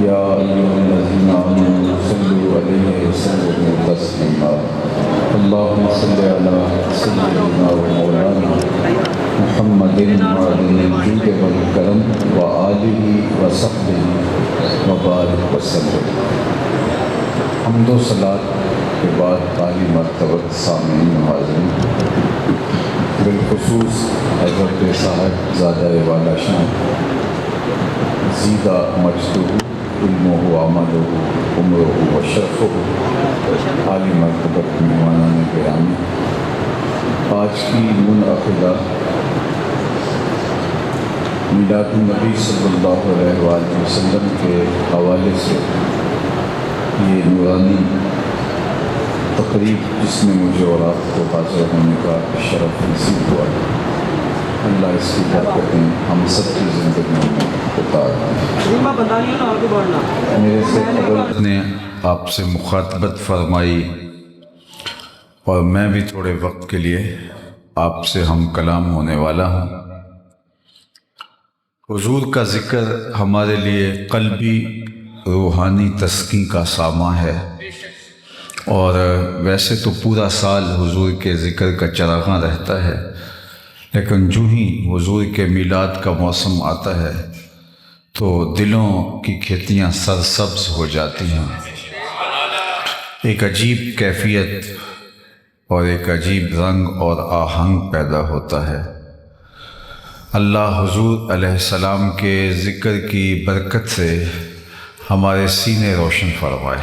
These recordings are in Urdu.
يا أيها الذين آمنوا صلوا عليه وسلموا تسليما اللهم صل على سيدنا ومولانا محمد معدن الجود والكرم وآله وصحبه وبارك وسلم۔ حمد و صلاۃ کے بعد عالی مرتبہ سامعین ناظرین، بالخصوص حضرت صاحب زادہ والا شان زیدہ مجدہ علمہ عملہ عمرہ و شرفہ عالی مرتبہ مہمانان گرامی، آج کی منعقدہ میلاد النبی صلی اللہ علیہ وآلہ وسلم کے حوالے سے یہ نورانی تقریب جس میں مجھے اور آپ کو حاضر ہونے کا شرف نصیب ہوا، اللہ اس کی برکتیں ہم سب کی زندگیوں میں اتار دیں۔ میرے سے قبل نے آپ سے مخاطبت فرمائی اور میں بھی تھوڑے وقت کے لیے آپ سے ہم کلام ہونے والا ہوں۔ حضور کا ذکر ہمارے لیے قلبی روحانی تسکین کا سامان ہے، اور ویسے تو پورا سال حضور کے ذکر کا چراغاں رہتا ہے، لیکن جو ہی حضور کے میلاد کا موسم آتا ہے تو دلوں کی کھیتیاں سرسبز ہو جاتی ہیں، ایک عجیب کیفیت اور ایک عجیب رنگ اور آہنگ پیدا ہوتا ہے۔ اللہ حضور علیہ السلام کے ذکر کی برکت سے ہمارے سینے روشن فرمائے،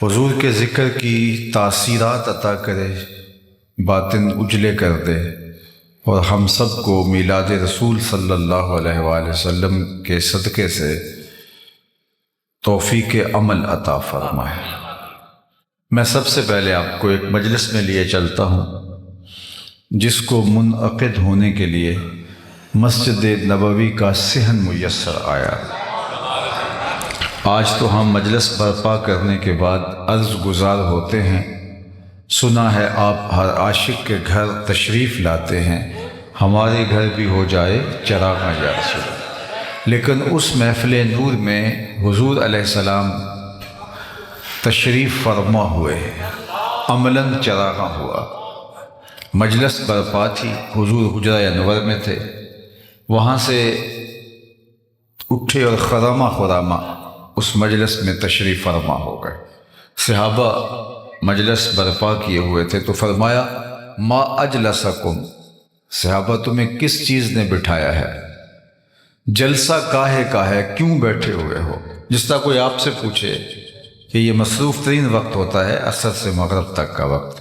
حضور کے ذکر کی تاثیرات عطا کرے، باطن اجلے کر دے، اور ہم سب کو میلاد رسول صلی اللہ علیہ وآلہ وسلم کے صدقے سے توفیق عمل عطا فرمائے۔ میں سب سے پہلے آپ کو ایک مجلس میں لیے چلتا ہوں جس کو منعقد ہونے کے لیے مسجد نبوی کا صحن میسر آیا۔ آج تو ہم مجلس برپا کرنے کے بعد عرض گزار ہوتے ہیں، سنا ہے آپ ہر عاشق کے گھر تشریف لاتے ہیں، ہمارے گھر بھی ہو جائے چراغاں یا رسول۔ لیکن اس محفل نور میں حضور علیہ السلام تشریف فرما ہوئے، عملاً چراغاں ہوا، مجلس برپا تھی، حضور حجرہ انور میں تھے، وہاں سے اٹھے اور خرامہ خرامہ اس مجلس میں تشریف فرما ہو گئے۔ صحابہ مجلس برپا کیے ہوئے تھے تو فرمایا ما اجلسکم، صحابہ تمہیں کس چیز نے بٹھایا ہے، جلسہ کاہے کا ہے، کیوں بیٹھے ہوئے ہو؟ جس طرح کوئی آپ سے پوچھے کہ یہ مصروف ترین وقت ہوتا ہے عصر سے مغرب تک کا وقت،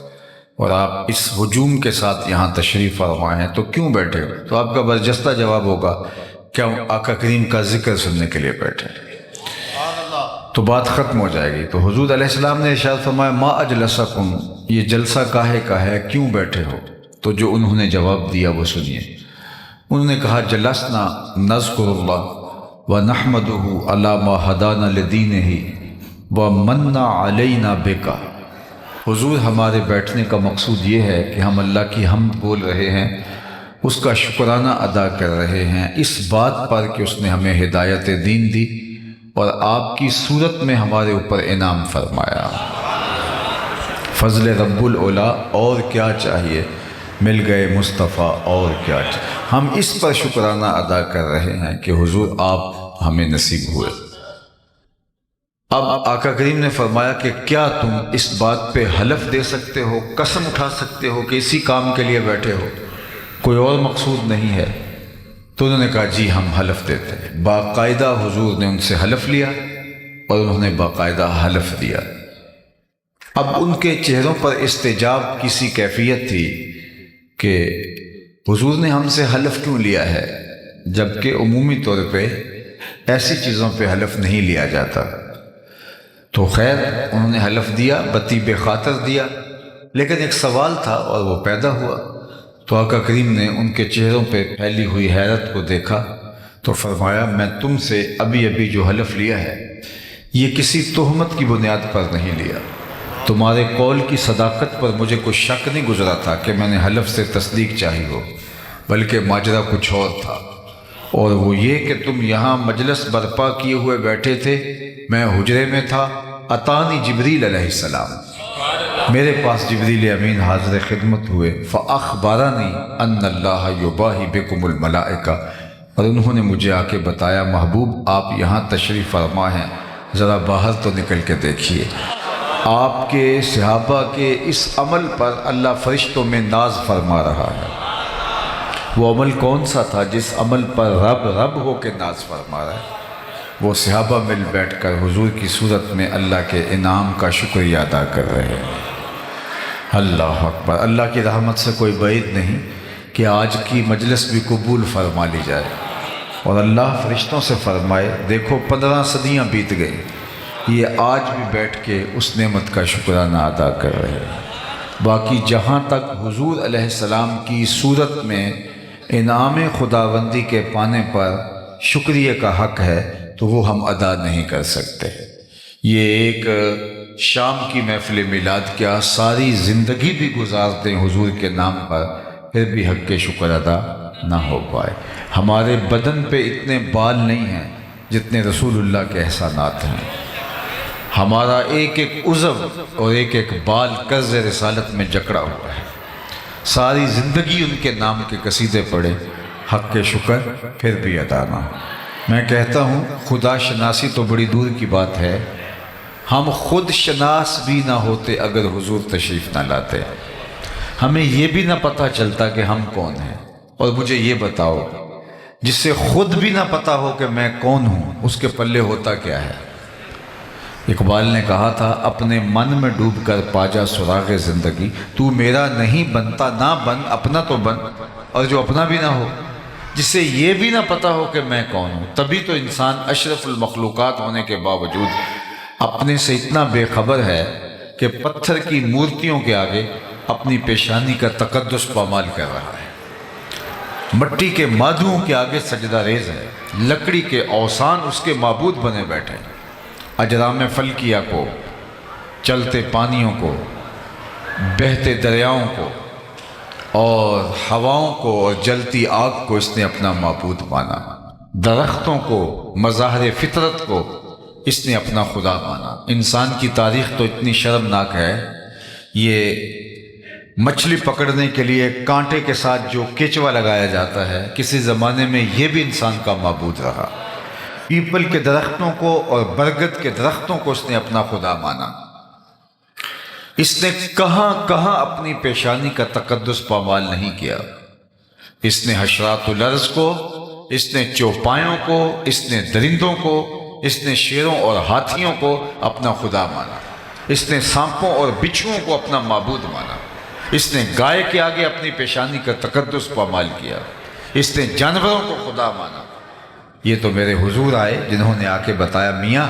اور آپ اس ہجوم کے ساتھ یہاں تشریف فرما ہیں تو کیوں بیٹھے ہو؟ تو آپ کا برجستہ جواب ہوگا کیا آقا کریم کا ذکر سننے کے لیے بیٹھے؟ تو بات ختم ہو جائے گی۔ تو حضور علیہ السلام نے ارشاد فرمایا ما اجلسکم، یہ جلسہ کاہے کا ہے، کیوں بیٹھے ہو؟ تو جو انہوں نے جواب دیا وہ سنیے۔ انہوں نے کہا جلسنا نذکر اللہ ونحمدہ علی ما ہدانا لدینہ ومن علینا بکا۔ حضور ہمارے بیٹھنے کا مقصود یہ ہے کہ ہم اللہ کی حمد بول رہے ہیں، اس کا شکرانہ ادا کر رہے ہیں اس بات پر کہ اس نے ہمیں ہدایت دین دی اور آپ کی صورت میں ہمارے اوپر انعام فرمایا۔ فضل رب العلا، اور کیا چاہیے، مل گئے مصطفیٰ، اور کیا چاہیے۔ ہم اس پر شکرانہ ادا کر رہے ہیں کہ حضور آپ ہمیں نصیب ہوئے۔ اب آقا کریم نے فرمایا کہ کیا تم اس بات پہ حلف دے سکتے ہو، قسم اٹھا سکتے ہو کہ اسی کام کے لیے بیٹھے ہو، کوئی اور مقصود نہیں ہے؟ تو انہوں نے کہا جی ہم حلف دیتے ہیں۔ باقاعدہ حضور نے ان سے حلف لیا اور انہوں نے باقاعدہ حلف دیا۔ اب ان کے چہروں پر استجاب کی سی کیفیت تھی کہ حضور نے ہم سے حلف کیوں لیا ہے، جبکہ عمومی طور پہ ایسی چیزوں پہ حلف نہیں لیا جاتا۔ تو خیر انہوں نے حلف دیا، بطیب خاطر دیا، لیکن ایک سوال تھا اور وہ پیدا ہوا۔ تو آقا کریم نے ان کے چہروں پہ پھیلی ہوئی حیرت کو دیکھا تو فرمایا میں تم سے ابھی ابھی جو حلف لیا ہے یہ کسی تہمت کی بنیاد پر نہیں لیا، تمہارے قول کی صداقت پر مجھے کوئی شک نہیں گزرا تھا کہ میں نے حلف سے تصدیق چاہی ہو، بلکہ ماجرا کچھ اور تھا۔ اور وہ یہ کہ تم یہاں مجلس برپا کیے ہوئے بیٹھے تھے، میں حجرے میں تھا، اتانی جبریل علیہ السلام، میرے پاس جبریل امین حاضر خدمت ہوئے، فاخبرنی ان اللہ یباہی بکم الملائکہ، اور انہوں نے مجھے آ کے بتایا محبوب آپ یہاں تشریف فرما ہیں، ذرا باہر تو نکل کے دیکھیے، آپ کے صحابہ کے اس عمل پر اللہ فرشتوں میں ناز فرما رہا ہے۔ وہ عمل کون سا تھا جس عمل پر رب ہو کے ناز فرما رہا ہے؟ وہ صحابہ مل بیٹھ کر حضور کی صورت میں اللہ کے انعام کا شکریہ ادا کر رہے ہیں۔ اللہ اکبر۔ اللہ کی رحمت سے کوئی بعید نہیں کہ آج کی مجلس بھی قبول فرما لی جائے، اور اللہ فرشتوں سے فرمائے دیکھو 15 صدیاں بیت گئی، یہ آج بھی بیٹھ کے اس نعمت کا شکرانہ ادا کر رہے ہیں۔ باقی جہاں تک حضور علیہ السلام کی صورت میں انعام خداوندی کے پانے پر شکریہ کا حق ہے تو وہ ہم ادا نہیں کر سکتے۔ یہ ایک شام کی محفل میلاد کیا ساری زندگی بھی گزار دیں حضور کے نام پر، پھر بھی حق کے شکر ادا نہ ہو پائے۔ ہمارے بدن پہ اتنے بال نہیں ہیں جتنے رسول اللہ کے احسانات ہیں۔ ہمارا ایک ایک عضو اور ایک ایک بال قرض رسالت میں جکڑا ہوا ہے، ساری زندگی ان کے نام کے قصیدے پڑھے، حق کے شکر پھر بھی ادا نہ۔ میں کہتا ہوں خدا شناسی تو بڑی دور کی بات ہے، ہم خود شناس بھی نہ ہوتے اگر حضور تشریف نہ لاتے، ہمیں یہ بھی نہ پتہ چلتا کہ ہم کون ہیں۔ اور مجھے یہ بتاؤ، جس سے خود بھی نہ پتہ ہو کہ میں کون ہوں، اس کے پلے ہوتا کیا ہے؟ اقبال نے کہا تھا اپنے من میں ڈوب کر پاجا سراغ زندگی، تو میرا نہیں بنتا نہ بن، اپنا تو بن، اور جو اپنا بھی نہ ہو، جس سے یہ بھی نہ پتہ ہو کہ میں کون ہوں۔ تبھی تو انسان اشرف المخلوقات ہونے کے باوجود اپنے سے اتنا بے خبر ہے کہ پتھر کی مورتیوں کے آگے اپنی پیشانی کا تقدس پامال کر رہا ہے، مٹی کے مادھوؤں کے آگے سجدہ ریز ہے، لکڑی کے اوثان اس کے معبود بنے بیٹھے ہیں، اجرام فلکیہ کو، چلتے پانیوں کو، بہتے دریاؤں کو، اور ہواؤں کو اور جلتی آگ کو اس نے اپنا معبود مانا، درختوں کو، مظاہر فطرت کو اس نے اپنا خدا مانا۔ انسان کی تاریخ تو اتنی شرمناک ہے، یہ مچھلی پکڑنے کے لیے کانٹے کے ساتھ جو کیچوا لگایا جاتا ہے، کسی زمانے میں یہ بھی انسان کا معبود رہا۔ پیپل کے درختوں کو اور برگد کے درختوں کو اس نے اپنا خدا مانا۔ اس نے کہاں کہاں اپنی پیشانی کا تقدس پامال نہیں کیا۔ اس نے حشرات الارض کو، اس نے چوپایوں کو، اس نے درندوں کو، اس نے شیروں اور ہاتھیوں کو اپنا خدا مانا۔ اس نے سانپوں اور بچھوؤں کو اپنا معبود مانا۔ اس نے گائے کے آگے اپنی پیشانی کا تقدس پامال کیا۔ اس نے جانوروں کو خدا مانا۔ یہ تو میرے حضور آئے جنہوں نے آ کے بتایا میاں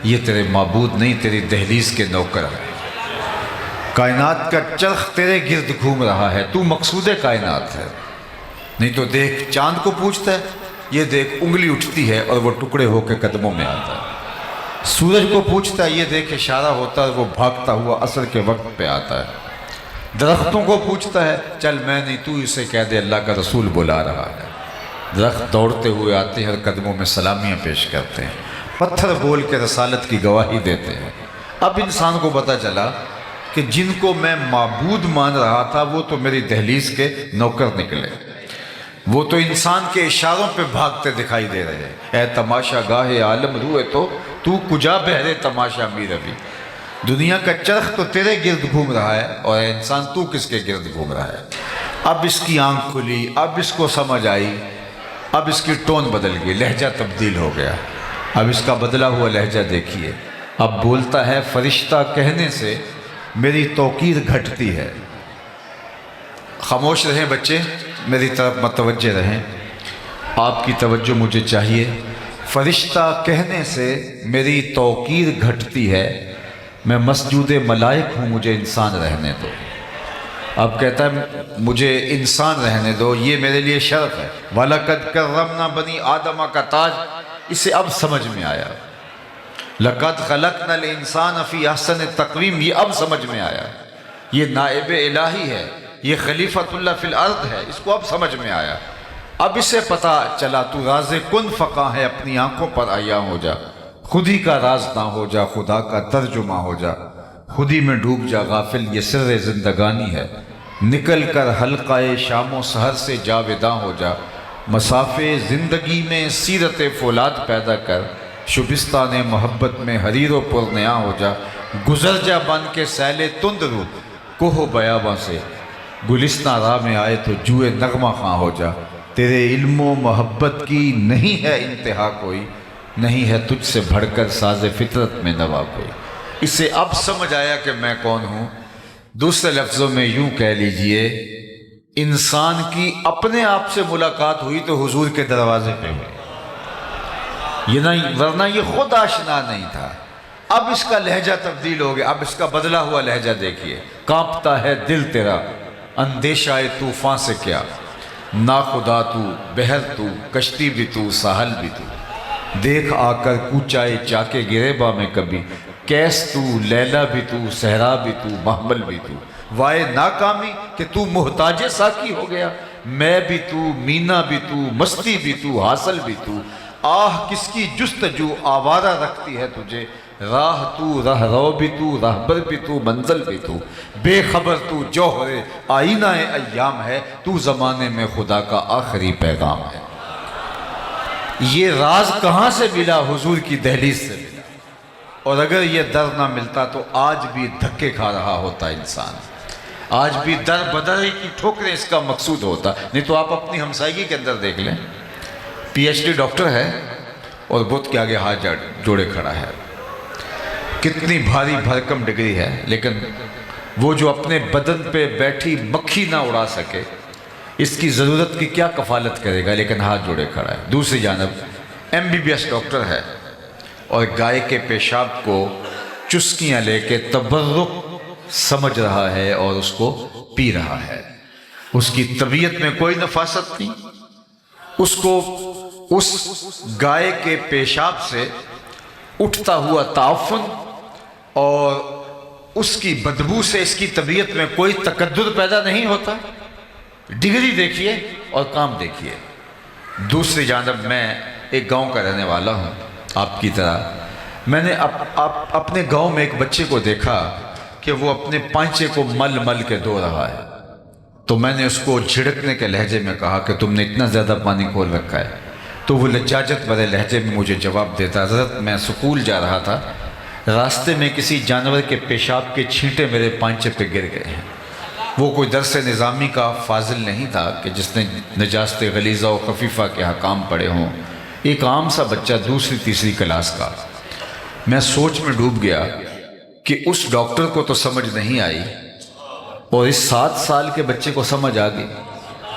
یہ تیرے معبود نہیں، تیری دہلیز کے نوکر ہے، کائنات کا چرخ تیرے گرد گھوم رہا ہے، تو مقصود کائنات ہے۔ نہیں تو دیکھ چاند کو پوچھتا ہے، یہ دیکھ انگلی اٹھتی ہے اور وہ ٹکڑے ہو کے قدموں میں آتا ہے۔ سورج کو پوچھتا ہے، یہ دیکھ اشارہ ہوتا ہے، وہ بھاگتا ہوا عصر کے وقت پہ آتا ہے۔ درختوں کو پوچھتا ہے، چل میں نہیں تو اسے کہہ دے اللہ کا رسول بلا رہا ہے۔ درخت دوڑتے ہوئے آتے ہیں اور قدموں میں سلامیاں پیش کرتے ہیں، پتھر بول کے رسالت کی گواہی دیتے ہیں۔ اب انسان کو پتہ چلا کہ جن کو میں معبود مان رہا تھا وہ تو میری دہلیز کے نوکر نکلے، وہ تو انسان کے اشاروں پہ بھاگتے دکھائی دے رہے ہیں۔ اے تماشا گاہ عالم روئے تو کجا بہرے تماشا می روی، دنیا کا چرخ تو تیرے گرد گھوم رہا ہے، اور اے انسان تو کس کے گرد گھوم رہا ہے؟ اب اس کی آنکھ کھلی، اب اس کو سمجھ آئی، اب اس کی ٹون بدل گئی، لہجہ تبدیل ہو گیا۔ اب اس کا بدلا ہوا لہجہ دیکھیے، اب بولتا ہے فرشتہ کہنے سے میری توقیر گھٹتی ہے۔ خاموش رہیں بچے، میری طرف متوجہ رہیں، آپ کی توجہ مجھے چاہیے۔ فرشتہ کہنے سے میری توقیر گھٹتی ہے، میں مسجود ملائک ہوں، مجھے انسان رہنے دو۔ اب کہتا ہے مجھے انسان رہنے دو، یہ میرے لیے شرف ہے۔ وَلَقَدْ كَرَّمْنَا بَنِي آدَمَ کا تاج اسے اب سمجھ میں آیا۔ لَقَدْ خَلَقْنَا الْإِنسَانَ فِي أَحْسَنِ تَقْوِيمٍ یہ اب سمجھ میں آیا۔ یہ نائب الہی ہے، یہ خلیفۃ اللہ فی الارض ہے، اس کو اب سمجھ میں آیا۔ اب اسے پتہ چلا تو راز کن فقاں ہے، اپنی آنکھوں پر عیاں ہو جا، خود ہی کا راز نہ ہو جا، خدا کا ترجمہ ہو جا، خود ہی میں ڈوب جا غافل، یہ سر زندگانی ہے، نکل کر حلقہ شام و سحر سے جاوداں ہو جا، مسافے زندگی میں سیرت فولاد پیدا کر، شبستان محبت میں حریر و پرنیاں ہو جا، گزر جا بن کے سیل تند رو کوہ بیاباں سے، گلستان راہ میں آئے تو جوئے نغمہ خواں ہو جا، تیرے علم و محبت کی نہیں ہے انتہا کوئی، نہیں ہے تجھ سے بڑھ کر ساز فطرت میں نوا کوئی۔ اسے اب سمجھ آیا کہ میں کون ہوں۔ دوسرے لفظوں میں یوں کہہ لیجئے، انسان کی اپنے آپ سے ملاقات ہوئی تو حضور کے دروازے پہ ہوئی، یہ نہیں، ورنہ یہ خود آشنا نہیں تھا۔ اب اس کا لہجہ تبدیل ہو گیا، اب اس کا بدلا ہوا لہجہ دیکھیے، کانپتا ہے دل تیرا اندیشہ طوفان سے کیا، ناخدا تو، بحر تو، کشتی بھی تو، ساحل بھی تو، دیکھ آ کر کوچائے چاکے گریباں میں کبھی، کیس تو، لیلا بھی تو، صحرا بھی تو، محمل بھی تو، وائے ناکامی کہ تو محتاج ساکی ہو گیا، میں بھی تو، مینا بھی تو، مستی بھی تو، حاصل بھی تو، آہ کس کی جستجو آوارہ رکھتی ہے تجھے، راہ تو، راہ رو بھی تو، راہبر بھی تو، منزل بھی تو، بے خبر تو جوہر آئینہ ایام ہے، تو زمانے میں خدا کا آخری پیغام ہے۔ یہ راز کہاں سے ملا؟ حضور کی دہلیز سے ملا، اور اگر یہ در نہ ملتا تو آج بھی دھکے کھا رہا ہوتا انسان، آج بھی در بدر کی ٹھوکریں اس کا مقصود ہوتا۔ نہیں تو آپ اپنی ہمسائیگی کے اندر دیکھ لیں، پی ایچ ڈی ڈاکٹر ہے اور بت کے آگے ہاتھ جوڑے کھڑا ہے، کتنی بھاری بھرکم ڈگری ہے، لیکن وہ جو اپنے بدن پہ بیٹھی مکھی نہ اڑا سکے، اس کی ضرورت کی کیا کفالت کرے گا، لیکن ہاتھ جوڑے کھڑا ہے۔ دوسری جانب M B B S doctor ہے اور گائے کے پیشاب کو چسکیاں لے کے تبرک سمجھ رہا ہے اور اس کو پی رہا ہے، اس کی طبیعت میں کوئی نفاست نہیں، اس کو اس گائے کے پیشاب سے اٹھتا ہوا تعفن اور اس کی بدبو سے اس کی طبیعت میں کوئی تقدر پیدا نہیں ہوتا۔ ڈگری دیکھیے اور کام دیکھیے۔ دوسری جانب میں ایک گاؤں کا رہنے والا ہوں آپ کی طرح، میں نے اپنے گاؤں میں ایک بچے کو دیکھا کہ وہ اپنے پانچے کو مل مل کے دھو رہا ہے، تو میں نے اس کو جھڑکنے کے لہجے میں کہا کہ تم نے اتنا زیادہ پانی کھول رکھا ہے، تو وہ لجاجت بھرے لہجے میں مجھے جواب دیتا، حضرت میں سکول جا رہا تھا، راستے میں کسی جانور کے پیشاب کے چھینٹے میرے پانچے پہ گر گئے ہیں۔ وہ کوئی درس نظامی کا فاضل نہیں تھا کہ جس نے نجاست غلیظہ و خفیفہ کے حکام پڑھے ہوں، ایک عام سا بچہ دوسری تیسری کلاس کا۔ میں سوچ میں ڈوب گیا کہ اس ڈاکٹر کو تو سمجھ نہیں آئی اور اس 7 سال کے بچے کو سمجھ آ گئی،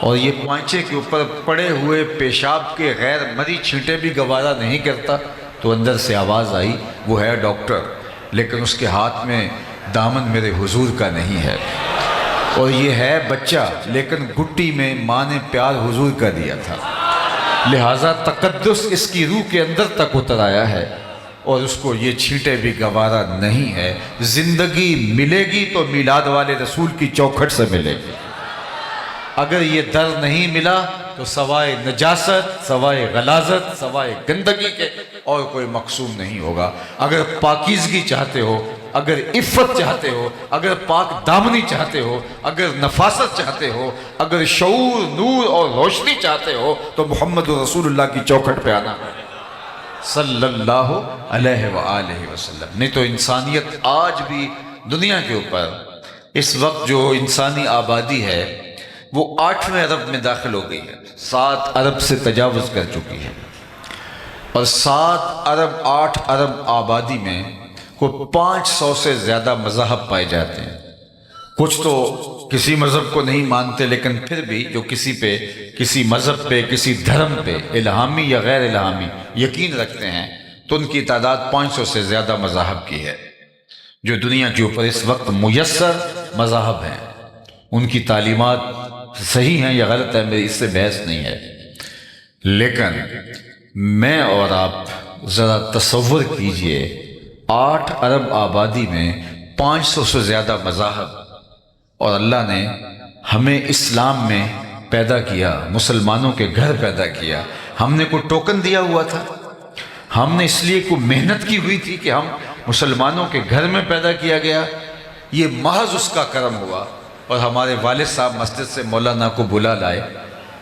اور یہ پانچے کے اوپر پڑے ہوئے پیشاب کے غیر مری چھینٹے بھی گوارا نہیں کرتا۔ تو اندر سے آواز آئی، وہ ہے ڈاکٹر، لیکن اس کے ہاتھ میں دامن میرے حضور کا نہیں ہے، اور یہ ہے بچہ، لیکن گھٹی میں ماں نے پیار حضور کا دیا تھا، لہٰذا تقدس اس کی روح کے اندر تک اتر آیا ہے، اور اس کو یہ چھینٹے بھی گوارا نہیں ہے۔ زندگی ملے گی تو میلاد والے رسول کی چوکھٹ سے ملے گی، اگر یہ در نہیں ملا تو سوائے نجاست، سوائے غلاظت، سوائے گندگی کے اور کوئی مقصود نہیں ہوگا۔ اگر پاکیزگی چاہتے ہو، اگر عفت چاہتے ہو، اگر پاک دامنی چاہتے ہو، اگر نفاست چاہتے ہو، اگر شعور، نور اور روشنی چاہتے ہو، تو محمد رسول اللہ کی چوکھٹ پہ آنا صلی اللہ علیہ وآلہ وسلم۔ نہیں تو انسانیت آج بھی دنیا کے اوپر اس وقت جو انسانی آبادی ہے وہ 8ویں ارب میں داخل ہو گئی ہے، 7 ارب سے تجاوز کر چکی ہے، اور 7 ارب 8 ارب آبادی میں کوئی 500 سے زیادہ مذاہب پائے جاتے ہیں۔ کچھ تو کسی مذہب کو نہیں مانتے، لیکن پھر بھی جو کسی پہ، کسی مذہب پہ، کسی دھرم پہ الہامی یا غیر الہامی یقین رکھتے ہیں، تو ان کی تعداد 500 سے زیادہ مذاہب کی ہے۔ جو دنیا کے اوپر اس وقت میسر مذاہب ہیں، ان کی تعلیمات صحیح ہیں یا غلط ہے، میری اس سے بحث نہیں ہے، لیکن میں اور آپ ذرا تصور کیجئے 8 ارب آبادی میں 500 سے زیادہ مذاہب، اور اللہ نے ہمیں اسلام میں پیدا کیا، مسلمانوں کے گھر پیدا کیا، ہم نے کوئی ٹوکن دیا ہوا تھا؟ ہم نے اس لیے کوئی محنت کی ہوئی تھی کہ ہم مسلمانوں کے گھر میں پیدا کیا گیا؟ یہ محض اس کا کرم ہوا۔ اور ہمارے والد صاحب مسجد سے مولانا کو بلا لائے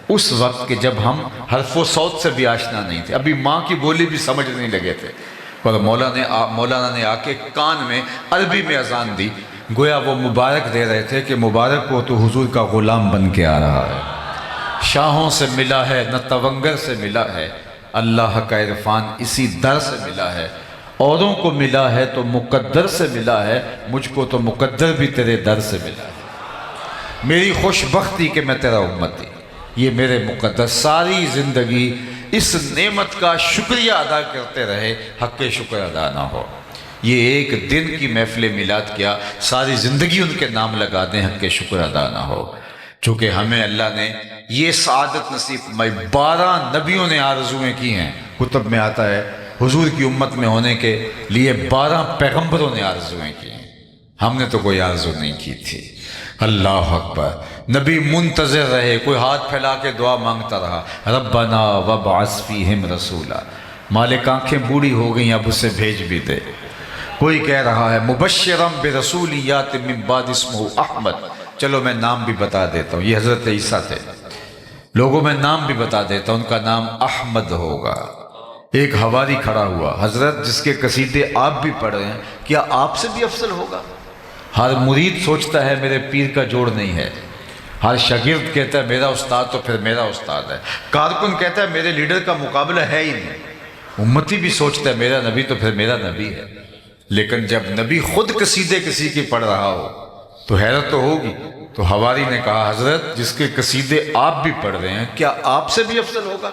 اس وقت کہ جب ہم حرف و صوت سے بھی آشنا نہیں تھے، ابھی ماں کی بولی بھی سمجھ نہیں لگے تھے، اور مولانا نے آ کے کان میں عربی میں اذان دی، گویا وہ مبارک دے رہے تھے کہ مبارک ہو تو حضور کا غلام بن کے آ رہا ہے، شاہوں سے ملا ہے نہ تونگر سے ملا ہے، اللہ کا عرفان اسی در سے ملا ہے، اوروں کو ملا ہے تو مقدر سے ملا ہے، مجھ کو تو مقدر بھی تیرے در سے ملا ہے، میری خوش بختی کہ میں تیرا امتی، یہ میرے مقدر ساری زندگی اس نعمت کا شکریہ ادا کرتے رہے، حق شکر ادا نہ ہو۔ یہ ایک دن کی محفل میلاد کیا، ساری زندگی ان کے نام لگا دیں، حق شکر ادا نہ ہو۔ چونکہ ہمیں اللہ نے یہ سعادت نصیب فرمائی، 12 نبیوں نے آرزویں کی ہیں، کتب میں آتا ہے حضور کی امت میں ہونے کے لیے 12 پیغمبروں نے آرزویں کی ہیں، ہم نے تو کوئی آرزو نہیں کی تھی۔ اللہ اکبر، نبی منتظر رہے، کوئی ہاتھ پھیلا کے دعا مانگتا رہا، ربنا وابعث فیہم رسولا، مالک آنکھیں بوڑھی ہو گئیں اب اسے بھیج بھی دے۔ کوئی کہہ رہا ہے مبشرم برسول یاتی من بعد اسمہ احمد، چلو میں نام بھی بتا دیتا ہوں، یہ حضرت عیسیٰ تھے، لوگوں میں نام بھی بتا دیتا ہوں، ان کا نام احمد ہوگا۔ ایک حواری کھڑا ہوا، حضرت جس کے قصیدے آپ بھی پڑھ رہے ہیں، کیا آپ سے بھی افضل ہوگا؟ ہر مرید سوچتا ہے میرے پیر کا جوڑ نہیں ہے، ہر شاگرد کہتا ہے میرا استاد تو پھر میرا استاد ہے، کارکن کہتا ہے میرے لیڈر کا مقابلہ ہے ہی نہیں، امتی بھی سوچتا ہے میرا نبی تو پھر میرا نبی ہے۔ لیکن جب نبی خود قصیدے کسی کی پڑھ رہا ہو تو حیرت تو ہوگی۔ تو حواری نے کہا حضرت جس کے قصیدے آپ بھی پڑھ رہے ہیں کیا آپ سے بھی افضل ہوگا؟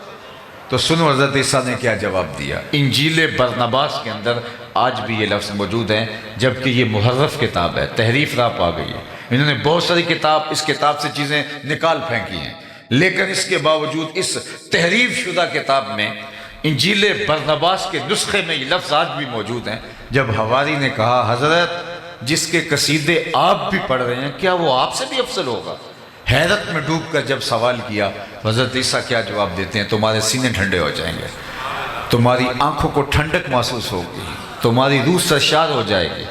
تو سنو حضرت عیسیٰ نے کیا جواب دیا۔ انجیل برنباس کے اندر آج بھی یہ لفظ موجود ہیں، جبکہ یہ محرف کتاب ہے، تحریف راپ آ گئی ہے، انہوں نے بہت ساری اس کتاب سے چیزیں نکال پھینکی ہیں، لیکن اس کے باوجود اس تحریف شدہ کتاب میں انجیل برنباس کے نسخے میں یہ لفظ آج بھی موجود ہیں۔ جب حواری نے کہا حضرت جس کے قصیدے آپ بھی پڑھ رہے ہیں کیا وہ آپ سے بھی افضل ہوگا؟ حیرت میں ڈوب کر جب سوال کیا، حضرت عیسیٰ کیا جواب دیتے ہیں؟ تمہارے سینے ٹھنڈے ہو جائیں گے، تمہاری آنکھوں کو ٹھنڈک محسوس ہوگی، تمہاری روح سرشار ہو جائے گی۔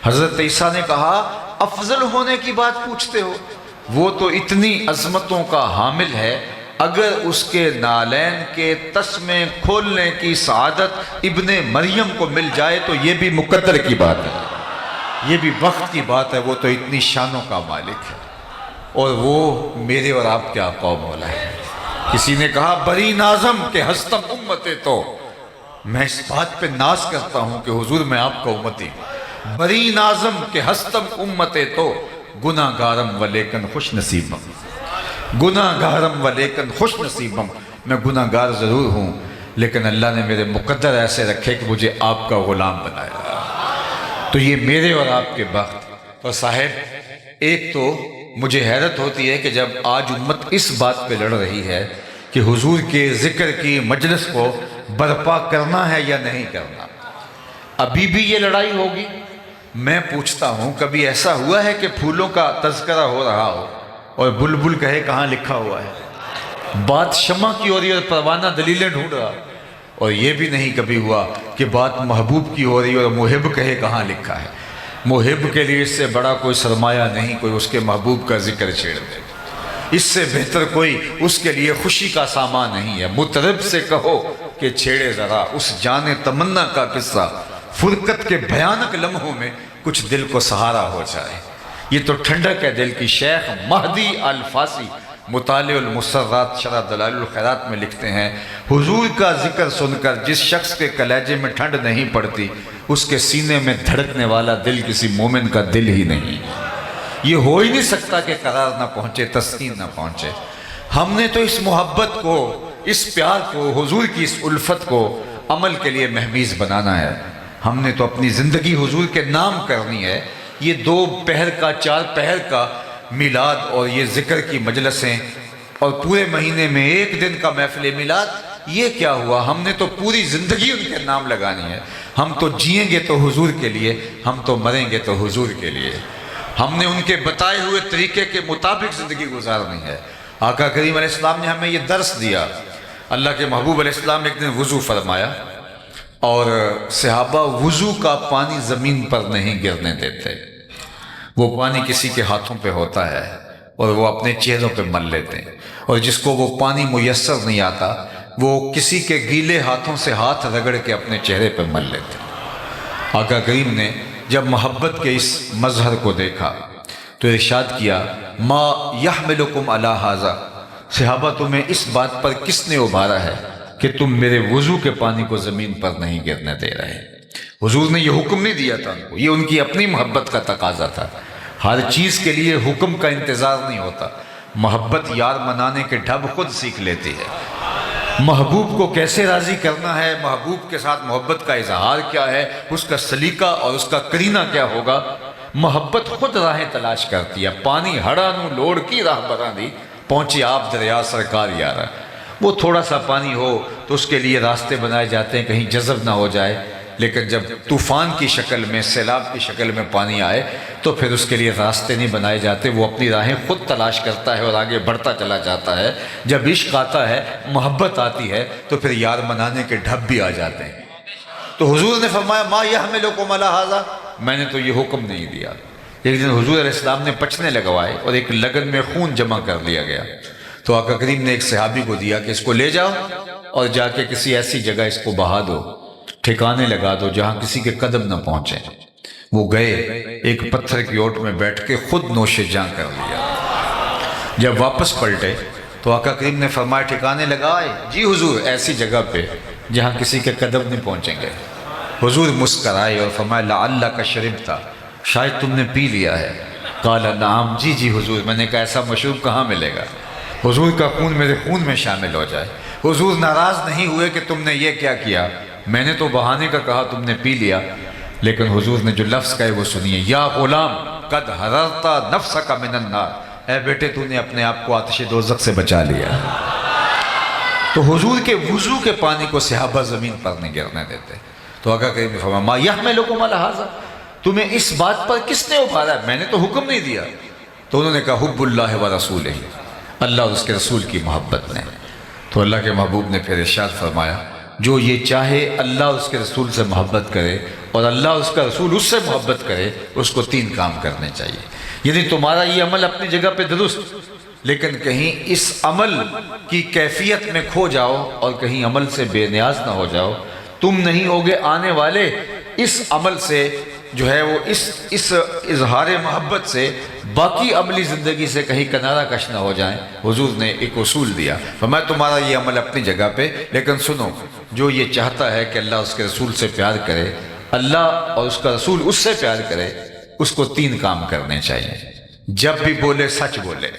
حضرت عیسیٰ نے کہا افضل ہونے کی بات پوچھتے ہو، وہ تو اتنی عظمتوں کا حامل ہے، اگر اس کے نالین کے تسمے کھولنے کی سعادت ابن مریم کو مل جائے تو یہ بھی مقدر کی بات ہے، یہ بھی وقت کی بات ہے، وہ تو اتنی شانوں کا مالک ہے، اور وہ میرے اور آپ کے آقا و مولا ہے۔ کسی نے کہا بری نازم کہ ہستم امت تو، میں اس بات پہ ناز کرتا ہوں کہ حضور میں آپ کا امتی ہوں، بری نازم کہ ہستم امت تو، گناہ گارم و لیکن خوش نصیبم، گناہ گارم و لیکن خوش نصیبم، میں گناہ گار ضرور ہوں لیکن اللہ نے میرے مقدر ایسے رکھے کہ مجھے آپ کا غلام بنایا، تو یہ میرے اور آپ کے بخت۔ تو صاحب ایک تو مجھے حیرت ہوتی ہے کہ جب آج امت اس بات پہ لڑ رہی ہے کہ حضور کے ذکر کی مجلس کو برپا کرنا ہے یا نہیں کرنا، ابھی بھی یہ لڑائی ہوگی۔ میں پوچھتا ہوں کبھی ایسا ہوا ہے کہ پھولوں کا تذکرہ ہو رہا ہو اور بلبل کہے کہاں لکھا ہوا ہے؟ بات شمع کی ہو رہی ہے اور پروانہ دلیلیں ڈھونڈ رہا، اور یہ بھی نہیں کبھی ہوا کہ بات محبوب کی ہو رہی ہے اور محب کہے کہاں لکھا ہے۔ محب کے لیے اس سے بڑا کوئی سرمایہ نہیں کوئی اس کے محبوب کا ذکر چھیڑ دے، اس سے بہتر کوئی اس کے لیے خوشی کا سامان نہیں ہے۔ مطرب سے کہو کہ چھیڑے ذرا اس جان تمنا کا قصہ، فرقت کے بھیانک لمحوں میں کچھ دل کو سہارا ہو جائے۔ یہ تو ٹھنڈک ہے دل کی۔ شیخ مہدی الفاسی مطالع المسرات شرح دلائل الخیرات میں لکھتے ہیں حضور کا ذکر سن کر جس شخص کے کلیجے میں ٹھنڈ نہیں پڑتی اس کے سینے میں دھڑکنے والا دل کسی مومن کا دل ہی نہیں۔ یہ ہو ہی نہیں سکتا کہ قرار نہ پہنچے، تسکین نہ پہنچے۔ ہم نے تو اس محبت کو، اس پیار کو، حضور کی اس الفت کو عمل کے لیے مہمیز بنانا ہے۔ ہم نے تو اپنی زندگی حضور کے نام کرنی ہے۔ یہ 2 پہر کا 4 پہر کا میلاد اور یہ ذکر کی مجلسیں اور پورے مہینے میں 1 دن کا محفل میلاد، یہ کیا ہوا؟ ہم نے تو پوری زندگی ان کے نام لگانی ہے۔ ہم تو جئیں گے تو حضور کے لیے، ہم تو مریں گے تو حضور کے لیے۔ ہم نے ان کے بتائے ہوئے طریقے کے مطابق زندگی گزارنی ہے۔ آقا کریم علیہ السلام نے ہمیں یہ درس دیا۔ اللہ کے محبوب علیہ السلام نے ایک دن وضو فرمایا اور صحابہ وضو کا پانی زمین پر نہیں گرنے دیتے، وہ پانی کسی کے ہاتھوں پہ ہوتا ہے اور وہ اپنے چہروں پہ مل لیتے ہیں، اور جس کو وہ پانی میسر نہیں آتا وہ کسی کے گیلے ہاتھوں سے ہاتھ رگڑ کے اپنے چہرے پہ مل لیتے ہیں۔ آقا کریم نے جب محبت کے اس مظہر کو دیکھا تو ارشاد کیا، ما یحملکم علی ھذا، صحابہ تمہیں اس بات پر کس نے ابھارا ہے کہ تم میرے وضو کے پانی کو زمین پر نہیں گرنے دے رہے؟ حضور نے یہ حکم نہیں دیا تھا ان کو، یہ ان کی اپنی محبت کا تقاضا تھا۔ ہر چیز کے لیے حکم کا انتظار نہیں ہوتا، محبت یار منانے کے ڈھب خود سیکھ لیتی ہے۔ محبوب کو کیسے راضی کرنا ہے، محبوب کے ساتھ محبت کا اظہار کیا ہے، اس کا سلیقہ اور اس کا کرینہ کیا ہوگا، محبت خود راہیں تلاش کرتی ہے۔ پانی ہڑا نو لوڑ کی راہ براں دی، پہنچے آپ دریا سرکار یارا۔ وہ تھوڑا سا پانی ہو تو اس کے لیے راستے بنائے جاتے ہیں کہیں جذب نہ ہو جائے، لیکن جب طوفان کی شکل میں، سیلاب کی شکل میں پانی آئے تو پھر اس کے لیے راستے نہیں بنائے جاتے، وہ اپنی راہیں خود تلاش کرتا ہے اور آگے بڑھتا چلا جاتا ہے۔ جب عشق آتا ہے، محبت آتی ہے تو پھر یار منانے کے ڈھب بھی آ جاتے ہیں۔ تو حضور نے فرمایا، ما یحملکم علی ھذا، میں نے تو یہ حکم نہیں دیا۔ ایک دن حضور علیہ السلام نے پچنے لگوائے اور ایک لگن میں خون جمع کر لیا گیا، تو آقا کریم نے ایک صحابی کو دیا کہ اس کو لے جاؤ اور جا کے کسی ایسی جگہ اس کو بہا دو، ٹھکانے لگا دو جہاں کسی کے قدم نہ پہنچے۔ وہ گئے، ایک پتھر کی اوٹ میں بیٹھ کے خود نوش جاں کر لیا۔ جب واپس پلٹے تو آقا کریم نے فرمایا، ٹھکانے لگائے؟ جی حضور، ایسی جگہ پہ جہاں کسی کے قدم نہیں پہنچیں گے۔ حضور مسکرائے اور فرمایا، لعلک شربت، شاید تم نے پی لیا ہے۔ قال نعم، جی جی حضور، میں نے کہا ایسا مشروب کہاں ملے گا، حضور کا خون میرے خون میں شامل ہو جائے۔ حضور ناراض نہیں ہوئے کہ تم نے یہ کیا کیا، میں نے تو بہانے کا کہا، تم نے پی لیا، لیکن حضور نے جو لفظ کہے وہ سنیے، یا غلام قد حررت نفسک من النار، اے بیٹے تو نے اپنے آپ کو آتش دوزخ سے بچا لیا۔ تو حضور کے وضو کے پانی کو صحابہ زمین پر نہیں گرنے دیتے۔ تو آقا کریم نے فرمایا، ما یحملکم علی ھذا، تمہیں اس بات پر کس نے ابھارا ہے، میں نے تو حکم نہیں دیا۔ تو انہوں نے کہا، حب اللہ و رسولہ، اللہ اور اس کے رسول کی محبت نے۔ تو اللہ کے محبوب نے پھر ارشاد فرمایا، جو یہ چاہے اللہ اور اس کے رسول سے محبت کرے اور اللہ اور اس کا رسول اس سے محبت کرے، اس کو 3 کام کرنے چاہیے۔ یعنی تمہارا یہ عمل اپنی جگہ پہ درست، لیکن کہیں اس عمل کی کیفیت میں کھو جاؤ اور کہیں عمل سے بے نیاز نہ ہو جاؤ، تم نہیں ہوگے آنے والے اس عمل سے جو ہے وہ اس اظہار محبت سے باقی عملی زندگی سے کہیں کنارہ کش نہ ہو جائیں۔ حضور نے ایک اصول دیا، فرمایا تمہارا یہ عمل اپنی جگہ پہ، لیکن سنو، جو یہ چاہتا ہے کہ اللہ اس کے رسول سے پیار کرے، اللہ اور اس کا رسول اس سے پیار کرے، اس کو 3 کام کرنے چاہیے۔ جب بھی بولے سچ بولے،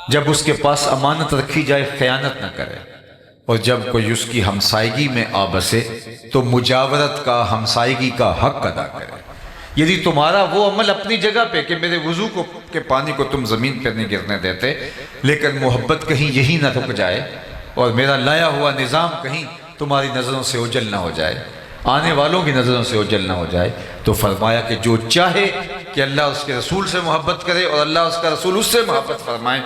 جب اس کے پاس امانت رکھی جائے خیانت نہ کرے، اور جب کوئی اس کی ہمسائیگی میں آ بسے تو مجاورت کا، ہمسائیگی کا حق ادا کرے۔ یعنی تمہارا وہ عمل اپنی جگہ پہ کہ میرے وضو کے پانی کو تم زمین پر نہیں گرنے دیتے، لیکن محبت کہیں یہی نہ رک جائے اور میرا لایا ہوا نظام کہیں تمہاری نظروں سے اوجھل نہ ہو جائے، آنے والوں کی نظروں سے اوجھل نہ ہو جائے۔ تو فرمایا کہ جو چاہے کہ اللہ اس کے رسول سے محبت کرے اور اللہ اس کا رسول اس سے محبت فرمائے،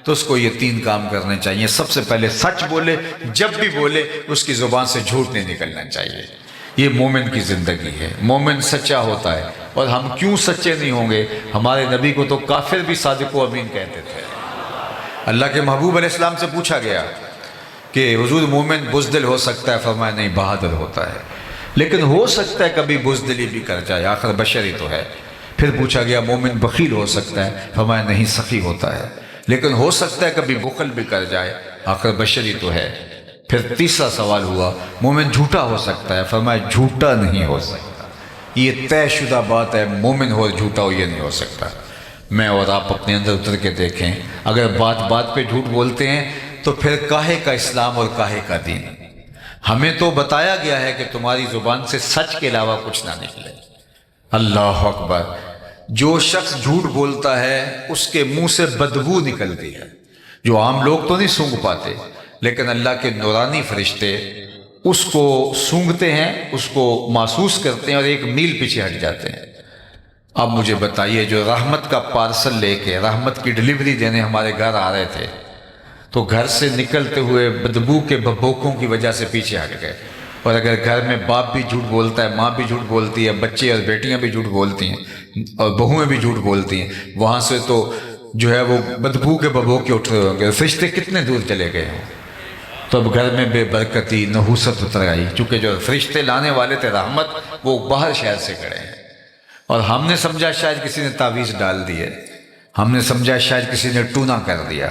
تو اس کو یہ 3 کام کرنے چاہیے۔ سب سے پہلے سچ بولے، جب بھی بولے اس کی زبان سے جھوٹ نہیں نکلنا چاہیے۔ یہ مومن کی زندگی ہے، مومن سچا ہوتا ہے۔ اور ہم کیوں سچے نہیں ہوں گے؟ ہمارے نبی کو تو کافر بھی صادق و امین کہتے تھے۔ اللہ کے محبوب علیہ السلام سے پوچھا گیا کہ حضور مومن بزدل ہو سکتا ہے؟ فرمایا نہیں، بہادر ہوتا ہے، لیکن ہو سکتا ہے کبھی بزدلی بھی کر جائے، آخر بشر ہی تو ہے۔ پھر پوچھا گیا مومن بخیل ہو سکتا ہے؟ فرمایا نہیں، سخی ہوتا ہے، لیکن ہو سکتا ہے کبھی بخل بھی کر جائے، آخر بشر ہی تو ہے۔ پھر تیسرا سوال ہوا، مومن جھوٹا ہو سکتا ہے؟ فرمایا جھوٹا نہیں ہو سکتا، یہ طے شدہ بات ہے، مومن ہو جھوٹا ہو یہ نہیں ہو سکتا۔ میں اور آپ اپنے اندر اتر کے دیکھیں، اگر بات بات پہ جھوٹ بولتے ہیں تو پھر کاہے کا اسلام اور کاہے کا دین؟ ہمیں تو بتایا گیا ہے کہ تمہاری زبان سے سچ کے علاوہ کچھ نہ نکلے۔ اللہ اکبر! جو شخص جھوٹ بولتا ہے اس کے منہ سے بدبو نکلتی ہے، جو عام لوگ تو نہیں سونگھ پاتے، لیکن اللہ کے نورانی فرشتے اس کو سونگھتے ہیں، اس کو محسوس کرتے ہیں اور 1 میل پیچھے ہٹ جاتے ہیں۔ اب مجھے بتائیے، جو رحمت کا پارسل لے کے رحمت کی ڈلیوری دینے ہمارے گھر آ رہے تھے، تو گھر سے نکلتے ہوئے بدبو کے بھبوکوں کی وجہ سے پیچھے ہٹ گئے. اور اگر گھر میں باپ بھی جھوٹ بولتا ہے، ماں بھی جھوٹ بولتی ہے، بچے اور بیٹیاں بھی جھوٹ بولتی ہیں اور بہویں بھی جھوٹ بولتی ہیں، وہاں سے تو جو ہے وہ بدبو کے بھبوکے اٹھ رہے ہوں گے. فرشتے کتنے دور چلے گئے ہوں. تو اب گھر میں بے برکتی، نحوست اتر آئی. چونکہ جو فرشتے لانے والے تھے رحمت، وہ باہر شہر سے کھڑے ہیں. اور ہم نے سمجھا شاید کسی نے تعویذ ڈال دی ہے، ہم نے سمجھا شاید کسی نے ٹونا کر دیا.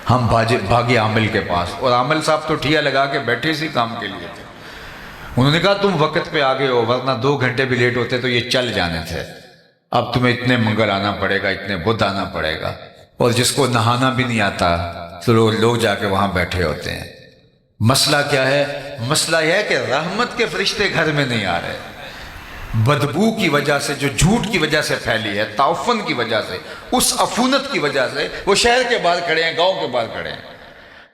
ہم بھاگے عامل کے پاس، اور عامل صاحب تو ٹھیا لگا کے بیٹھے اسی کام کے لیے تھے. انہوں نے کہا تم وقت پہ آگے ہو، ورنہ 2 گھنٹے بھی لیٹ ہوتے تو یہ چل جانے تھے. اب تمہیں اتنے منگل آنا پڑے گا، اتنے بدھ آنا پڑے گا. اور جس کو نہانا بھی نہیں آتا تو لوگ جا کے وہاں بیٹھے ہوتے ہیں. مسئلہ کیا ہے؟ مسئلہ یہ ہے کہ رحمت کے فرشتے گھر میں نہیں آ رہے. بدبو کی وجہ سے، جو جھوٹ کی وجہ سے پھیلی ہے، تعفن کی وجہ سے، اس عفونت کی وجہ سے وہ شہر کے باہر کھڑے ہیں، گاؤں کے باہر کھڑے ہیں.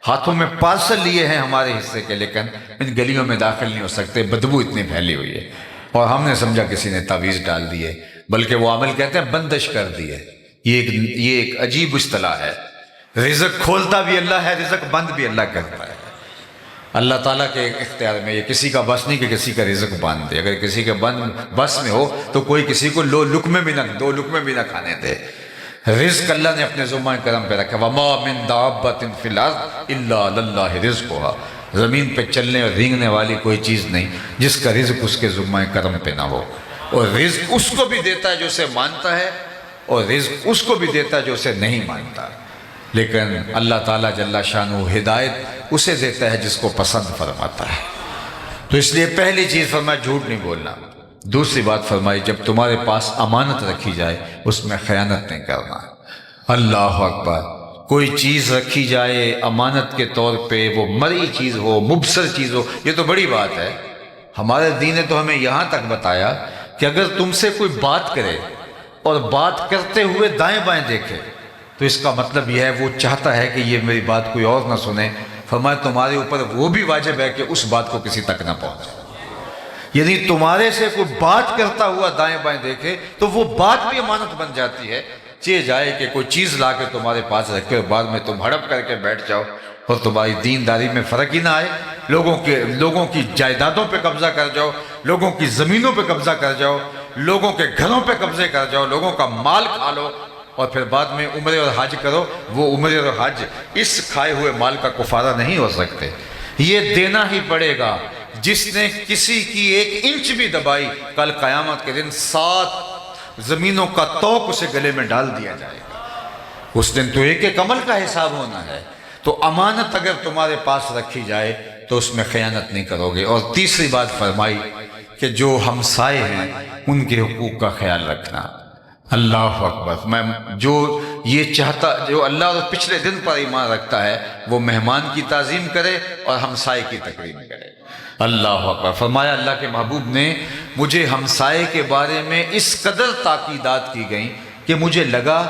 ہاتھوں میں پارسل لیے ہیں ہمارے حصے کے، لیکن ان گلیوں میں داخل نہیں ہو سکتے، بدبو اتنی پھیلی ہوئی ہے. اور ہم نے سمجھا کسی نے تعویذ ڈال دی ہے، بلکہ وہ عامل کہتے ہیں بندش کر دی ہے. یہ ایک عجیب اصطلاح ہے. رزق کھولتا بھی اللہ ہے، رزق بند بھی اللہ کرتا ہے. اللہ تعالیٰ کے اختیار میں، یہ کسی کا بس نہیں کہ کسی کا رزق بند دے. اگر کسی کے بس میں ہو تو کوئی کسی کو 2 لقمے بھی نہ کھانے دے. رزق اللہ نے اپنے ذمہ کرم پہ رکھا. وَمَا مِن دَابَّةٍ فِي الْأَرْضِ إِلَّا عَلَى اللَّهِ رِزْقُهَا. زمین پہ چلنے اور رینگنے والی کوئی چیز نہیں جس کا رزق اس کے ذمہ کرم پہ نہ ہو. اور رزق اس کو بھی دیتا ہے جو اسے مانتا ہے، اور رزق اس کو بھی دیتا ہے جو اسے نہیں مانتا. لیکن اللہ تعالیٰ جل شانہ ہدایت اسے دیتا ہے جس کو پسند فرماتا ہے. تو اس لیے پہلی چیز فرمایا جھوٹ نہیں بولنا. دوسری بات فرمائی جب تمہارے پاس امانت رکھی جائے اس میں خیانت نہیں کرنا. اللہ اکبر. کوئی چیز رکھی جائے امانت کے طور پہ، وہ مرئی چیز ہو، مبصر چیز ہو، یہ تو بڑی بات ہے. ہمارے دین نے تو ہمیں یہاں تک بتایا کہ اگر تم سے کوئی بات کرے اور بات کرتے ہوئے دائیں بائیں دیکھے تو اس کا مطلب یہ ہے وہ چاہتا ہے کہ یہ میری بات کوئی اور نہ سنے. فرمایا تمہارے اوپر وہ بھی واجب ہے کہ اس بات کو کسی تک نہ پہنچے. یعنی تمہارے سے کوئی بات کرتا ہوا دائیں بائیں دیکھے تو وہ بات بھی امانت بن جاتی ہے. چاہے جائے کہ کوئی چیز لا کے تمہارے پاس رکھے اور بعد میں تم ہڑپ کر کے بیٹھ جاؤ اور تمہاری دینداری میں فرق ہی نہ آئے، لوگوں کی جائیدادوں پہ قبضہ کر جاؤ، لوگوں کی زمینوں پہ قبضہ کر جاؤ، لوگوں کے گھروں پہ قبضے کر جاؤ، لوگوں کا مال کھا لو، اور پھر بعد میں عمرے اور حج کرو. وہ عمرے اور حج اس کھائے ہوئے مال کا کفارہ نہیں ہو سکتے. یہ دینا ہی پڑے گا. جس نے کسی کی 1 انچ بھی دبائی، کل قیامت کے دن 7 زمینوں کا توق اسے گلے میں ڈال دیا جائے گا. اس دن تو ایک عمل کا حساب ہونا ہے. تو امانت اگر تمہارے پاس رکھی جائے تو اس میں خیانت نہیں کرو گے. اور تیسری بات فرمائی کہ جو ہمسائے ہیں ان کے حقوق کا خیال رکھنا. اللہ اکبر. میں جو اللہ اور پچھلے دن پر ایمان رکھتا ہے وہ مہمان کی تعظیم کرے اور ہمسائے کی تکریم کرے. اللہ اکبر. فرمایا اللہ کے محبوب نے مجھے ہمسائے کے بارے میں اس قدر تاکیدات کی گئیں کہ مجھے لگا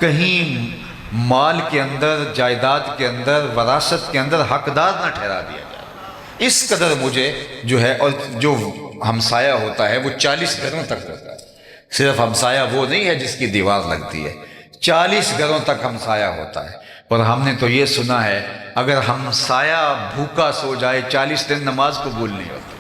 کہیں مال کے اندر، جائیداد کے اندر، وراثت کے اندر حقدار نہ ٹھہرا دیا جائے. اس قدر مجھے جو ہے، اور جو ہمسایہ ہوتا ہے وہ 40 گھروں تک ہوتا ہے. صرف ہمسایہ وہ نہیں ہے جس کی دیوار لگتی ہے، 40 گھروں تک ہمسایہ ہوتا ہے. اور ہم نے تو یہ سنا ہے اگر ہمسایہ بھوکا سو جائے 40 دن نماز قبول نہیں ہوتی.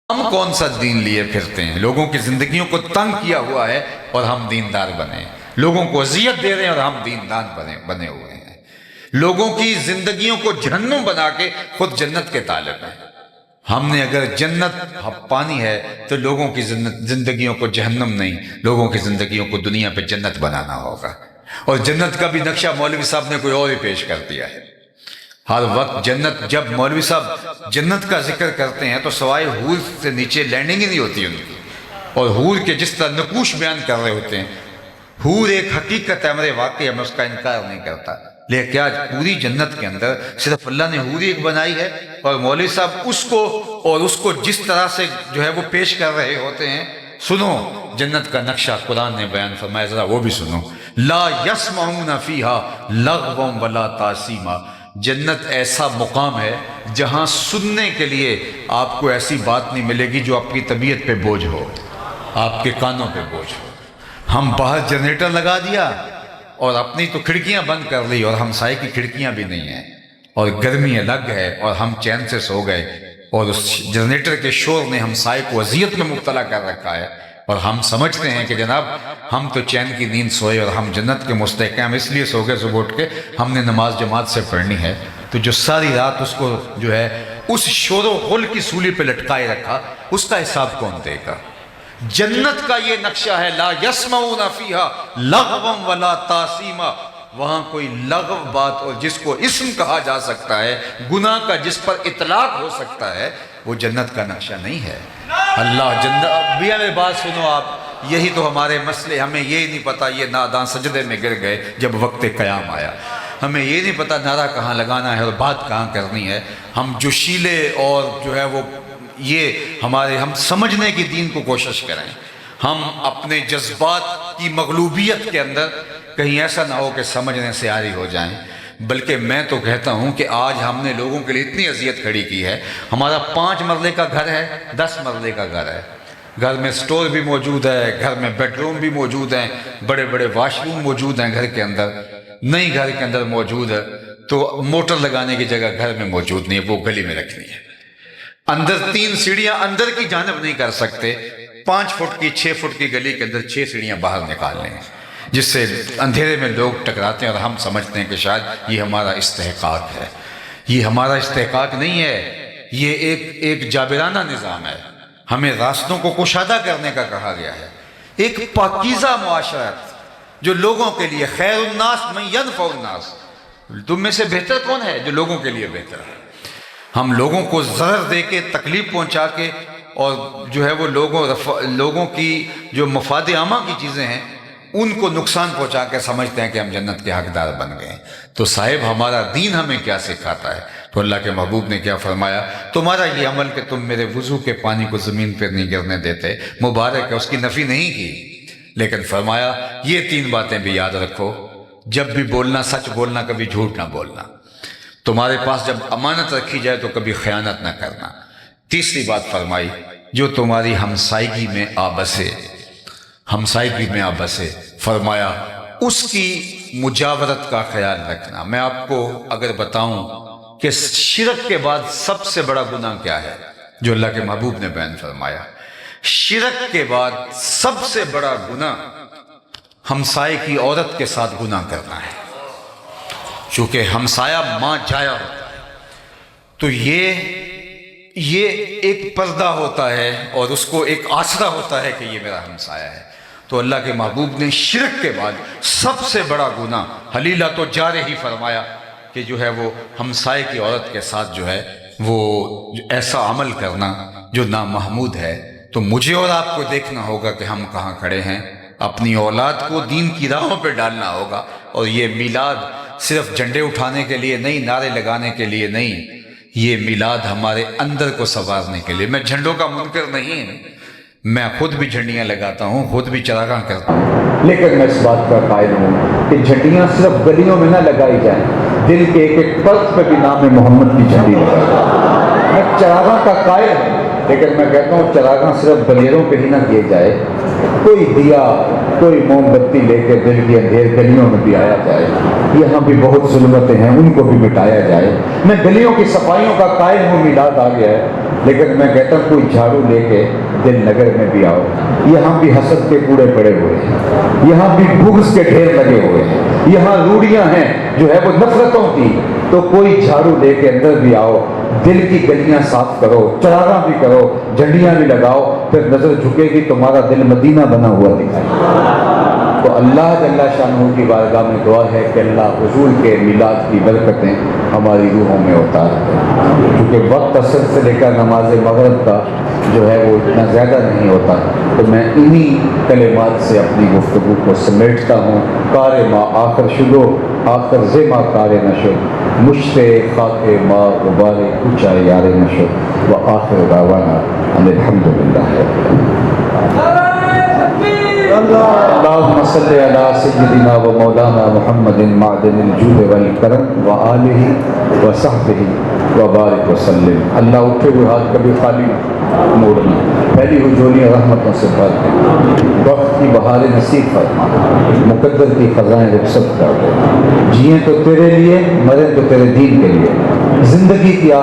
ہم کون سا دین لیے پھرتے ہیں؟ لوگوں کی زندگیوں کو تنگ کیا ہوا ہے اور ہم دیندار بنے. لوگوں کو اذیت دے رہے ہیں اور ہم دیندار بنے ہوئے ہیں. لوگوں کی زندگیوں کو جہنم بنا کے خود جنت کے طالب ہیں. ہم نے اگر جنت پانی ہے تو لوگوں کی زندگیوں کو جہنم نہیں، لوگوں کی زندگیوں کو دنیا پہ جنت بنانا ہوگا. اور جنت کا بھی نقشہ مولوی صاحب نے کوئی اور ہی پیش کر دیا ہے. ہر وقت جنت، جب مولوی صاحب جنت کا ذکر کرتے ہیں تو سوائے حور سے نیچے لینڈنگ ہی نہیں ہوتی ان کی. اور حور کے جس طرح نقوش بیان کر رہے ہوتے ہیں، حور ایک حقیقت ہے، ہمارے واقعی میں اس کا انکار نہیں کرتا. لیکن کیا پوری جنت کے اندر صرف اللہ نے حور ایک بنائی ہے اور مولوی صاحب اس کو جس طرح سے جو ہے وہ پیش کر رہے ہوتے ہیں. سنو جنت کا نقشہ قرآن نے بیان فرمایا، ذرا وہ بھی سنو. لا یسمعون فیہا لغوا ولا تاثیما. جنت ایسا مقام ہے جہاں سننے کے لیے آپ کو ایسی بات نہیں ملے گی جو آپ کی طبیعت پہ بوجھ ہو، آپ کے کانوں پہ بوجھ ہو. ہم باہر جنریٹر لگا دیا اور اپنی تو کھڑکیاں بند کر لی اور ہمسائے کی کھڑکیاں بھی نہیں ہیں، اور گرمی الگ ہے اور ہم چین سے سو گئے، اور اس جنریٹر کے شور نے ہمسائے کو اذیت میں مبتلا کر رکھا ہے، اور ہم سمجھتے ہیں کہ جناب ہم تو چین کی نیند سوئے اور ہم جنت کے مستحق ہیں، ہم اس لیے سو گئے صبح اٹھ کے ہم نے نماز جماعت سے پڑھنی ہے۔ تو جو ساری رات اس کو جو ہے اس شور و غل کی سولی پہ لٹکائے رکھا، اس کا حساب کون دے گا؟ جنت کا یہ نقشہ ہے، لا یسمعون فیہا لغوا ولا تاثیما، وہاں کوئی لغو بات اور جس کو اسم کہا جا سکتا ہے، گناہ کا جس پر اطلاق ہو سکتا ہے، وہ جنت کا نقشہ نہیں ہے۔ اللہ جنت بھی ہمیں بات سنو آپ، یہی تو ہمارے مسئلے، ہمیں یہ نہیں پتا یہ نادان سجدے میں گر گئے جب وقت قیام آیا، ہمیں یہ نہیں پتا نعرہ کہاں لگانا ہے اور بات کہاں کرنی ہے، ہم جوشیلے اور جو ہے وہ یہ ہم سمجھنے کی دین کو کوشش کریں، ہم اپنے جذبات کی مغلوبیت کے اندر کہیں ایسا نہ ہو کہ سمجھنے سے عاری ہو جائیں۔ بلکہ میں تو کہتا ہوں کہ آج ہم نے لوگوں کے لیے اتنی اذیت کھڑی کی ہے، ہمارا 5 مرلے کا گھر ہے، 10 مرلے کا گھر ہے، گھر میں سٹور بھی موجود ہے، گھر میں بیڈ روم بھی موجود ہیں، بڑے بڑے واش روم موجود ہیں گھر کے اندر، نئی گھر کے اندر موجود ہے، تو موٹر لگانے کی جگہ گھر میں موجود نہیں ہے، وہ گلی میں رکھنی ہے، اندر 3 سیڑھیاں اندر کی جانب نہیں کر سکتے، 5 فٹ کی 6 فٹ کی گلی کے اندر 6 سیڑھیاں باہر نکالنے ہیں، جس سے اندھیرے میں لوگ ٹکراتے ہیں اور ہم سمجھتے ہیں کہ شاید یہ ہمارا استحقاق ہے۔ یہ ہمارا استحقاق نہیں ہے، یہ ایک جابرانہ نظام ہے، ہمیں راستوں کو کشادہ کرنے کا کہا گیا ہے، ایک پاکیزہ معاشرت جو لوگوں کے لیے، خیر الناس من ینفع الناس، تم میں سے بہتر کون ہے جو لوگوں کے لیے بہتر ہے۔ ہم لوگوں کو ضرر دے کے، تکلیف پہنچا کے، اور جو ہے وہ لوگوں کی جو مفاد عامہ کی چیزیں ہیں ان کو نقصان پہنچا کے سمجھتے ہیں کہ ہم جنت کے حقدار بن گئے ہیں۔ تو صاحب ہمارا دین ہمیں کیا سکھاتا ہے؟ تو اللہ کے محبوب نے کیا فرمایا؟ تمہارا یہ عمل کہ تم میرے وضو کے پانی کو زمین پر نہیں گرنے دیتے مبارک ہے، اس کی نفی نہیں کی، لیکن فرمایا یہ 3 باتیں بھی یاد رکھو، جب بھی بولنا سچ بولنا، کبھی جھوٹ نہ بولنا، تمہارے پاس جب امانت رکھی جائے تو کبھی خیانت نہ کرنا، تیسری بات فرمائی جو تمہاری ہمسائیگی میں آبسے، ہمسائیگی میں آبسے، فرمایا اس کی مجاورت کا خیال رکھنا۔ میں آپ کو اگر بتاؤں کہ شرک کے بعد سب سے بڑا گناہ کیا ہے جو اللہ کے محبوب نے بیان فرمایا، شرک کے بعد سب سے بڑا گناہ ہمسائے کی عورت کے ساتھ گناہ کرنا ہے، چونکہ ہمسایہ ماں جایا ہوتا ہے، تو یہ ایک پردہ ہوتا ہے اور اس کو ایک آسرا ہوتا ہے کہ یہ میرا ہمسایہ ہے۔ تو اللہ کے محبوب نے شرک کے بعد سب سے بڑا گناہ حلیلہ تو جارے ہی فرمایا کہ جو ہے وہ ہمسائے کی عورت کے ساتھ جو ہے وہ ایسا عمل کرنا جو نامحمود ہے۔ تو مجھے اور آپ کو دیکھنا ہوگا کہ ہم کہاں کھڑے ہیں، اپنی اولاد کو دین کی راہوں پہ ڈالنا ہوگا، اور یہ میلاد صرف جھنڈے اٹھانے کے لیے نہیں، نعرے لگانے کے لیے نہیں، یہ میلاد ہمارے اندر کو سنوارنے کے لیے۔ میں جھنڈوں کا منکر نہیں، میں خود بھی جھنڈیاں لگاتا ہوں، خود بھی چراغاں کرتا ہوں، لیکن میں اس بات کا قائل ہوں کہ جھنڈیاں صرف گلیوں میں نہ لگائی جائیں، دل کے ایک پرت پہ بھی نام محمد کی جھنڈی لگائی جائے۔ میں چراغاں کا قائل ہوں، لیکن میں کہتا ہوں چراغاں صرف گلیوں پہ ہی نہ کیے جائے، کوئی دیا، کوئی موم بتی لے کے دل کی اندھیر گلیوں میں بھی آیا جائے، یہاں بھی بہت ظلمتیں ہیں ان کو بھی مٹایا جائے۔ میں گلیوں کی صفائیوں کا قائل ہوں، میلاد آ گیا ہے، لیکن میں کہتا ہوں کوئی جھاڑو لے کے دل نگر میں بھی آؤ، یہاں بھی حسد کے کوڑے پڑے ہوئے ہیں، یہاں بھی بغض کے ڈھیر لگے ہوئے ہیں، یہاں روڑیاں ہیں جو ہے وہ نفرتوں کی، تو کوئی جھاڑو لے کے اندر بھی آؤ، دل کی گلیاں صاف کرو، چراغاں بھی کرو، جھنڈیاں بھی لگاؤ، پھر نظر جھکے گی تمہارا دل مدینہ بنا ہوا دکھائے۔ تو اللہ جل شانہ کی بارگاہ میں دعا ہے کہ اللہ حضور کے میلاد کی برکتیں ہماری روحوں میں اتار دے، کیونکہ وقت اثر سے لے کر نماز مغرب کا جو ہے وہ اتنا زیادہ نہیں ہوتا، تو میں انہی کلمات سے اپنی گفتگو کو سمیٹتا ہوں۔ کار ما آخر شدو آخر زما کار نشد، مشتے خاک ما غبار کوچہ یار نشد، و آخر دعوانا ان الحمدللہ۔ اللہم صلی علی سیدنا و مولانا محمد معدن الجود والکرم و آلہ و صحبہ و بارک وسلم۔ اللہ اٹھے ہوئے ہاتھ کبھی خالی موڑنا، پھیلی ہوئی جھولیاں رحمتوں سے بھر دے، وقت کی بہاریں نصیب فرما، مقدر کی خزائیں رخصت کر دے، جئیں تو تیرے لیے، مرے تو تیرے دین کے لیے، زندگی کی